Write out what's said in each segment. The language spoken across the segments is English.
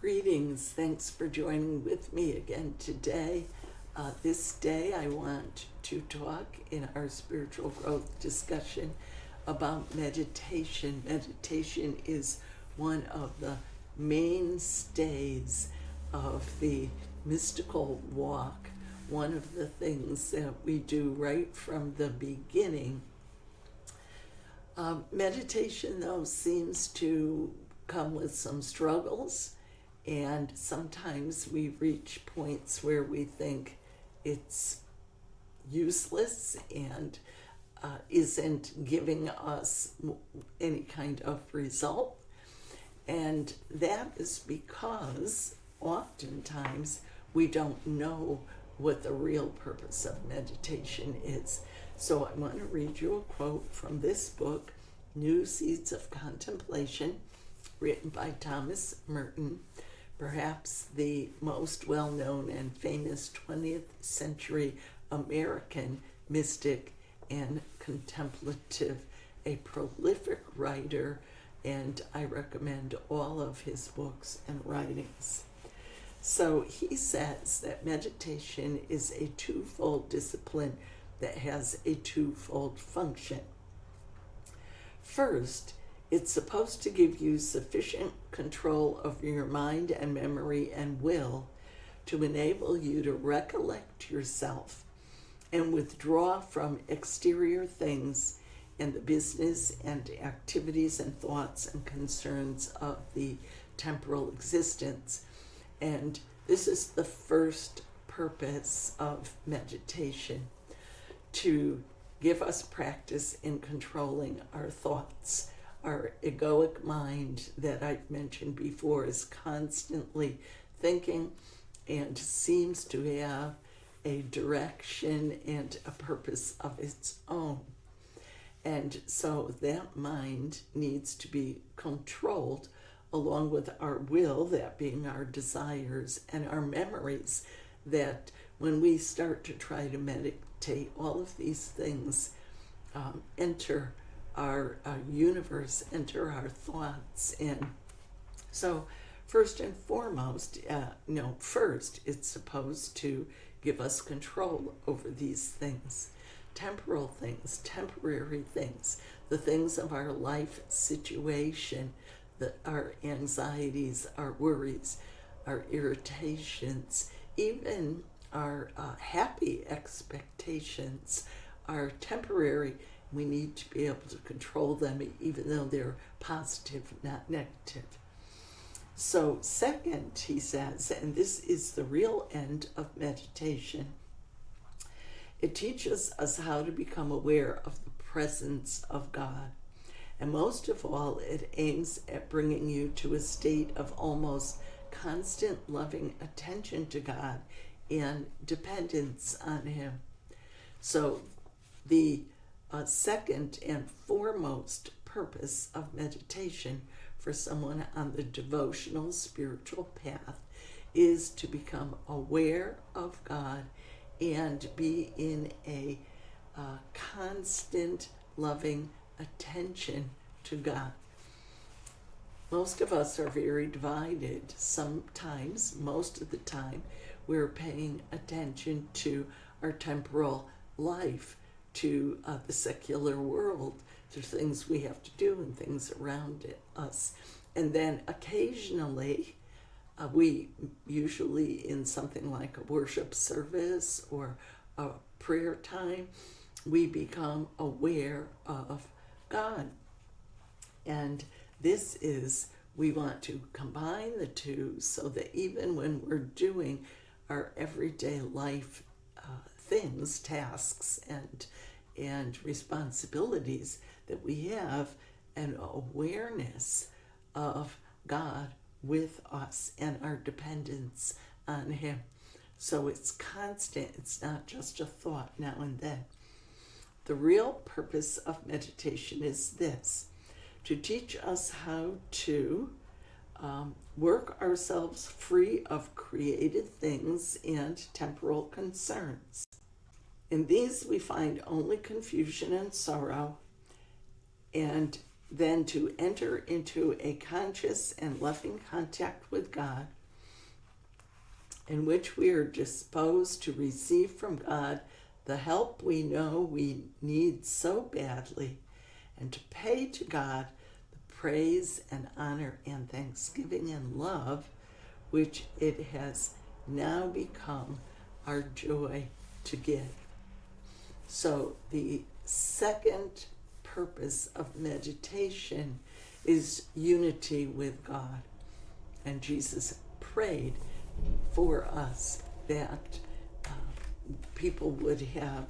Greetings. Thanks for joining with me again today. This day I want to talk in our spiritual growth discussion about meditation. Meditation is one of the mainstays of the mystical walk, one of the things that we do right from the beginning. Meditation, though, seems to come with some struggles, and sometimes we reach points where we think it's useless and isn't giving us any kind of result. And that is because oftentimes we don't know what the real purpose of meditation is. So I want to read you a quote from this book, New Seeds of Contemplation, written by Thomas Merton, perhaps the most well-known and famous 20th century American mystic and contemplative, a prolific writer, and I recommend all of his books and writings. So he says that meditation is a twofold discipline that has a twofold function. First, it's supposed to give you sufficient control over your mind and memory and will to enable you to recollect yourself and withdraw from exterior things and the business and activities and thoughts and concerns of the temporal existence. And this is the first purpose of meditation, to give us practice in controlling our thoughts. Our egoic mind that I've mentioned before is constantly thinking and seems to have a direction and a purpose of its own. And so that mind needs to be controlled along with our will, that being our desires, and our memories, that when we start to try to meditate, all of these things enter our universe, enter our thoughts. And so first and foremost, first it's supposed to give us control over these things, temporal things, temporary things, the things of our life situation, our anxieties, our worries, our irritations, even our happy expectations are temporary. We need to be able to control them, even though they're positive, not negative. So second, he says, and this is the real end of meditation, it teaches us how to become aware of the presence of God. And most of all, it aims at bringing you to a state of almost constant loving attention to God and dependence on Him. So the second and foremost purpose of meditation for someone on the devotional spiritual path is to become aware of God and be in a constant loving attention to God. Most of us are very divided. Sometimes, most of the time, we're paying attention to our temporal life, to the secular world, to things we have to do and things around us. And then occasionally, we usually in something like a worship service or a prayer time, we become aware of God. And this is, we want to combine the two so that even when we're doing our everyday life things, tasks, and responsibilities, that we have an awareness of God with us and our dependence on Him. So it's constant, it's not just a thought now and then. The real purpose of meditation is this: to teach us how to work ourselves free of created things and temporal concerns. In these we find only confusion and sorrow, and then to enter into a conscious and loving contact with God in which we are disposed to receive from God the help we know we need so badly, and to pay to God the praise and honor and thanksgiving and love which it has now become our joy to give. So the second purpose of meditation is unity with God. And Jesus prayed for us that people would have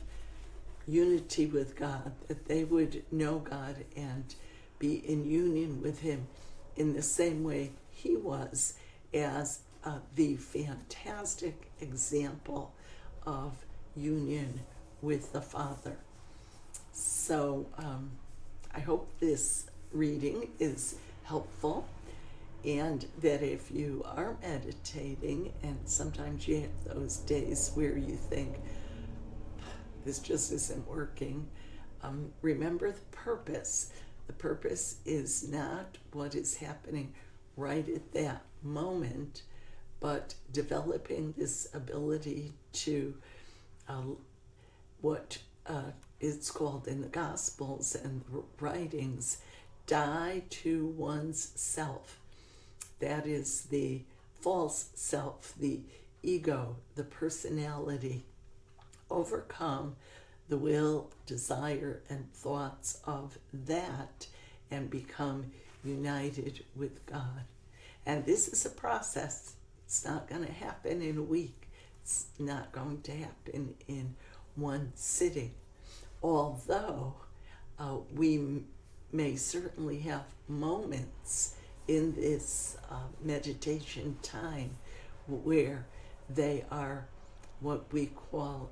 unity with God, that they would know God and be in union with Him in the same way He was, as the fantastic example of union with the Father. So I hope this reading is helpful, and that if you are meditating and sometimes you have those days where you think, this just isn't working, remember the purpose. The purpose is not what is happening right at that moment, but developing this ability to what it's called in the Gospels and writings, die to one's self. That is the false self, the ego, the personality. Overcome the will, desire, and thoughts of that and become united with God. And this is a process. It's not going to happen in a week. It's not going to happen in one sitting. Although we may certainly have moments in this meditation time where they are what we call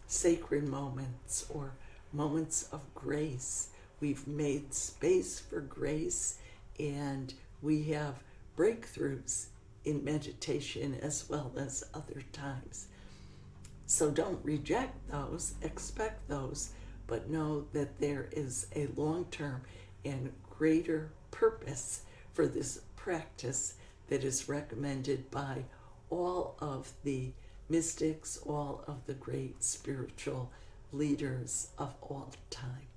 sacred moments, or moments of grace. We've made space for grace, and we have breakthroughs in meditation as well as other times. So don't reject those, expect those, but know that there is a long-term and greater purpose for this practice that is recommended by all of the mystics, all of the great spiritual leaders of all time.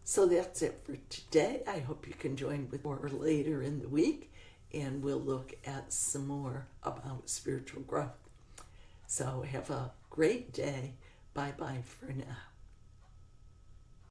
So that's it for today. I hope you can join with more later in the week, and we'll look at some more about spiritual growth. So have a great day. Bye-bye for now.